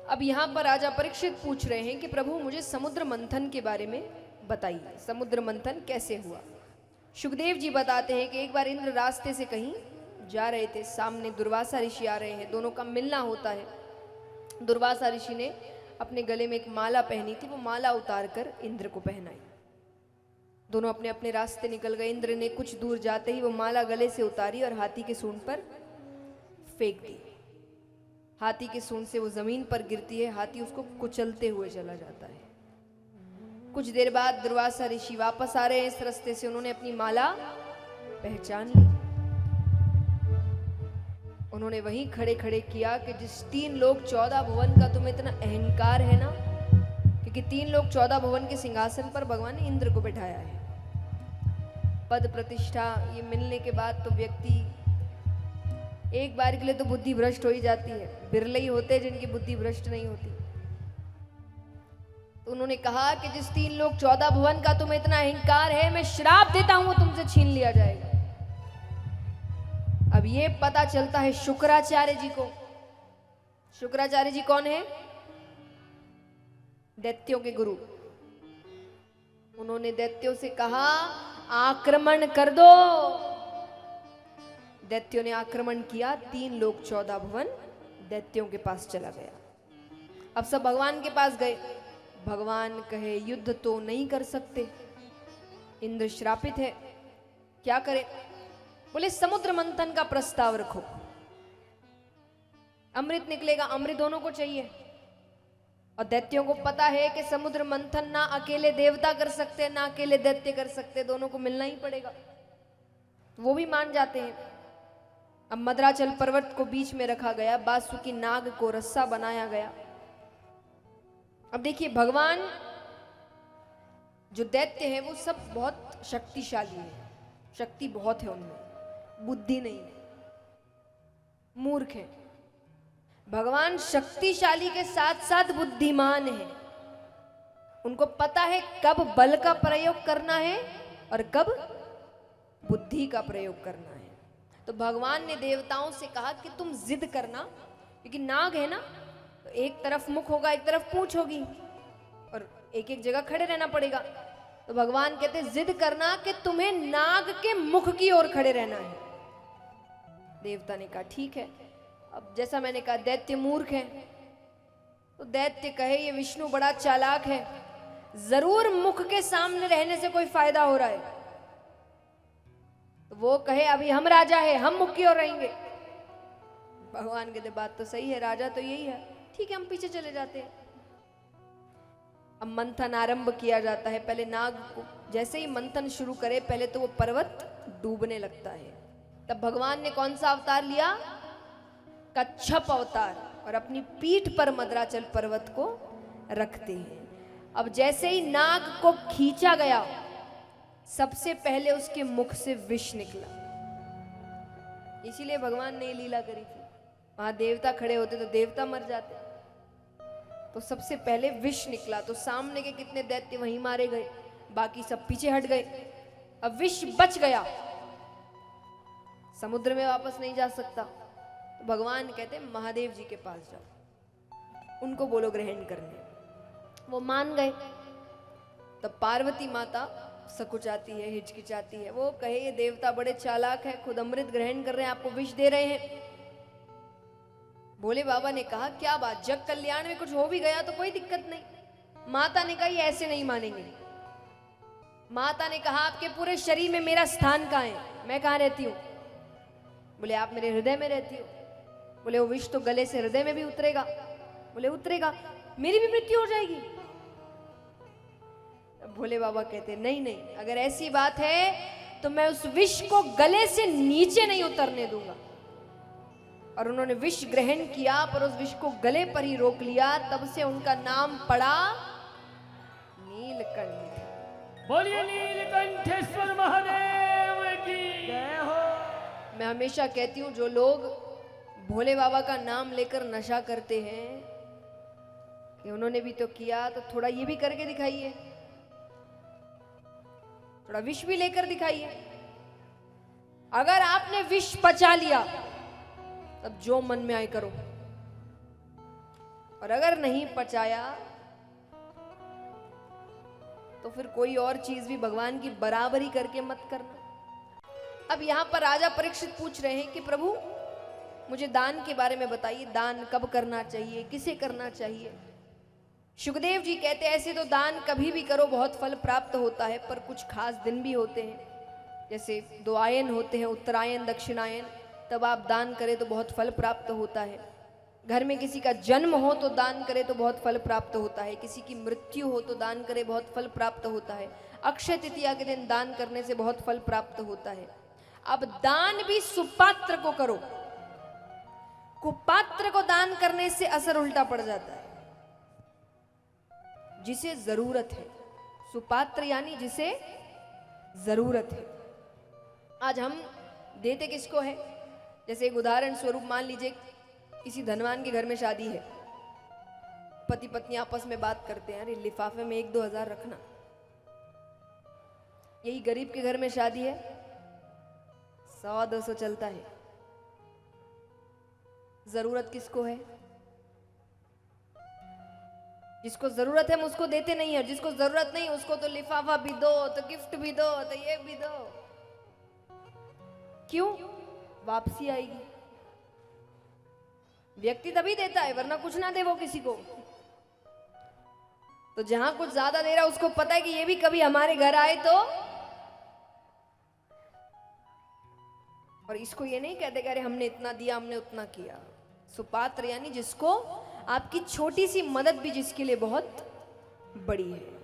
अब यहाँ पर राजा परीक्षित पूछ रहे हैं कि प्रभु मुझे समुद्र मंथन के बारे में बताइए, समुद्र मंथन कैसे हुआ। सुखदेव जी बताते हैं कि एक बार इंद्र रास्ते से कहीं जा रहे थे, सामने दुर्वासा ऋषि आ रहे हैं, दोनों का मिलना होता है। दुर्वासा ऋषि ने अपने गले में एक माला पहनी थी, वो माला उतार कर इंद्र को पहनाई। दोनों अपने अपने रास्ते निकल गए। इंद्र ने कुछ दूर जाते ही वो माला गले से उतारी और हाथी के सूंड पर फेंक दी। हाथी के सूंड से वो जमीन पर गिरती है, हाथी उसको कुचलते हुए चला जाता है। कुछ देर बाद दुर्वासा ऋषि वापस आ रहे हैं इस रास्ते से, उन्होंने अपनी माला पहचान ली। उन्होंने वहीं खड़े खड़े किया कि जिस 3 लोक 14 भुवन का तुम्हें इतना अहंकार है ना, क्योंकि 3 लोक 14 भुवन के सिंहासन पर भगवान ने इंद्र को बैठाया है। पद प्रतिष्ठा ये मिलने के बाद तो व्यक्ति एक बार के लिए तो बुद्धि भ्रष्ट हो ही जाती है। बिरले ही होते हैं जिनकी बुद्धि भ्रष्ट नहीं होती। तो उन्होंने कहा कि जिस 3 लोक 14 भुवन का तुम्हें इतना अहंकार है, मैं श्राप देता हूं वो तुमसे छीन लिया जाएगा। अब ये पता चलता है शुक्राचार्य जी को। शुक्राचार्य जी कौन है? दैत्यों के गुरु। उन्होंने दैत्यों से कहा आक्रमण कर दो। दैत्यों ने आक्रमण किया, 3 लोक 14 भुवन दैत्यों के पास चला गया। अब सब भगवान के पास गए। भगवान कहे युद्ध तो नहीं कर सकते, इंद्र श्रापित है, क्या करें? बोले समुद्र मंथन का प्रस्ताव रखो, अमृत निकलेगा, अमृत दोनों को चाहिए। और दैत्यों को पता है कि समुद्र मंथन ना अकेले देवता कर सकते, ना अकेले दैत्य कर सकते, दोनों को मिलना ही पड़ेगा। वो भी मान जाते हैं। अब मद्राचल पर्वत को बीच में रखा गया, बासुकी नाग को रस्सा बनाया गया। अब देखिए भगवान, जो दैत्य है वो सब बहुत शक्तिशाली है, शक्ति बहुत है उनमें, बुद्धि नहीं है, मूर्ख है। भगवान शक्तिशाली के साथ साथ बुद्धिमान है। उनको पता है कब बल का प्रयोग करना है और कब बुद्धि का प्रयोग करना है। तो भगवान ने देवताओं से कहा कि तुम जिद करना, क्योंकि नाग है ना, तो एक तरफ मुख होगा, एक तरफ पूंछ होगी और एक एक जगह खड़े रहना पड़ेगा। तो भगवान कहते जिद करना कि तुम्हें नाग के मुख की ओर खड़े रहना है। देवता ने कहा ठीक है। अब जैसा मैंने कहा दैत्य मूर्ख है, तो दैत्य कहे ये विष्णु बड़ा चालाक है, जरूर मुख के सामने रहने से कोई फायदा हो रहा है। तो वो कहे अभी हम राजा है, हम मुख की ओर रहेंगे। भगवान कहते बात तो सही है, राजा तो यही है, ठीक है हम पीछे चले जाते हैं। अब मंथन आरंभ किया जाता है। पहले नाग को जैसे ही मंथन शुरू करे, पहले तो वो पर्वत डूबने लगता है। तब भगवान ने कौन सा अवतार लिया? कच्छप अवतार, और अपनी पीठ पर मद्राचल पर्वत को रखते हैं। अब जैसे ही नाग को खींचा गया, सबसे पहले उसके मुख से विष निकला। इसीलिए भगवान ने लीला करी थी। वहां देवता खड़े होते तो देवता मर जाते, तो सबसे पहले विष निकला। तो सामने के कितने दैत्य वहीं मारे गए, बाकी सब पीछे हट गए। अब विष बच गया, समुद्र में वापस नहीं जा सकता। तो भगवान कहते महादेव जी के पास जाओ, उनको बोलो ग्रहण करने। वो मान गए। तब पार्वती माता सकुचाती है, हिचकिचाती है। वो कहे ये देवता बड़े चालाक है, खुद अमृत ग्रहण कर रहे हैं, आपको विष दे रहे हैं। भोले बाबा ने कहा क्या बात, जग कल्याण में कुछ हो भी गया तो कोई दिक्कत नहीं। माता ने कहा ये ऐसे नहीं मानेंगे। माता ने कहा आपके पूरे शरीर में मेरा स्थान कहाँ है, मैं कहाँ रहती हूँ? बोले आप मेरे हृदय में रहती हो। बोले वो विष तो गले से हृदय में भी उतरेगा। बोले उतरेगा, मेरी भी मृत्यु हो जाएगी। भोले बाबा कहते नहीं नहीं, अगर ऐसी बात है तो मैं उस विष को गले से नीचे नहीं उतरने दूंगा। और उन्होंने विष ग्रहण किया, पर उस विष को गले पर ही रोक लिया। तब से उनका नाम पड़ा नीलकंठ। बोलिए नीलकंठेश्वर महादेव की जय हो। मैं हमेशा कहती हूँ जो लोग भोले बाबा का नाम लेकर नशा करते हैं, कि उन्होंने भी तो किया, तो थोड़ा ये भी करके दिखाइए, थोड़ा विष भी लेकर दिखाइए। अगर आपने विष पचा लिया, तब जो मन में आए करो। और अगर नहीं पचाया तो फिर कोई और चीज भी भगवान की बराबरी करके मत करना। अब यहां पर राजा परीक्षित पूछ रहे हैं कि प्रभु मुझे दान के बारे में बताइए, दान कब करना चाहिए, किसे करना चाहिए। सुखदेव जी कहते हैं ऐसे तो दान कभी भी करो बहुत फल प्राप्त होता है, पर कुछ खास दिन भी होते हैं, जैसे 2 आयन होते हैं, उत्तरायण दक्षिणायन, तब आप दान करें तो बहुत फल प्राप्त होता है। घर में किसी का जन्म हो तो दान करे तो बहुत फल प्राप्त होता है, किसी की मृत्यु हो तो दान करे बहुत फल प्राप्त होता है, अक्षय तृतीया के दिन दान करने से बहुत फल प्राप्त होता है। अब दान भी सुपात्र को करो, कुपात्र को दान करने से असर उल्टा पड़ जाता है। जिसे जरूरत है, सुपात्र यानी जिसे जरूरत है। आज हम देते किसको है, जैसे एक उदाहरण स्वरूप मान लीजिए किसी धनवान के घर में शादी है, पति पत्नी आपस में बात करते हैं, अरे लिफाफे में 1-2 हजार रखना। यही गरीब के घर में शादी है, 100-200 चलता है। जरूरत किसको है? जिसको जरूरत है हम उसको देते नहीं है, जिसको जरूरत नहीं उसको तो लिफाफा भी दो, तो गिफ्ट भी दो, तो ये भी दो। क्यों? वापसी आएगी। व्यक्ति तभी देता है, वरना कुछ ना दे वो किसी को। तो जहां कुछ ज्यादा दे रहा है उसको पता है कि ये भी कभी हमारे घर आए तो, और इसको ये नहीं कहते कि अरे हमने इतना दिया, हमने उतना किया। सुपात्र यानी जिसको आपकी छोटी सी मदद भी जिसके लिए बहुत बड़ी है।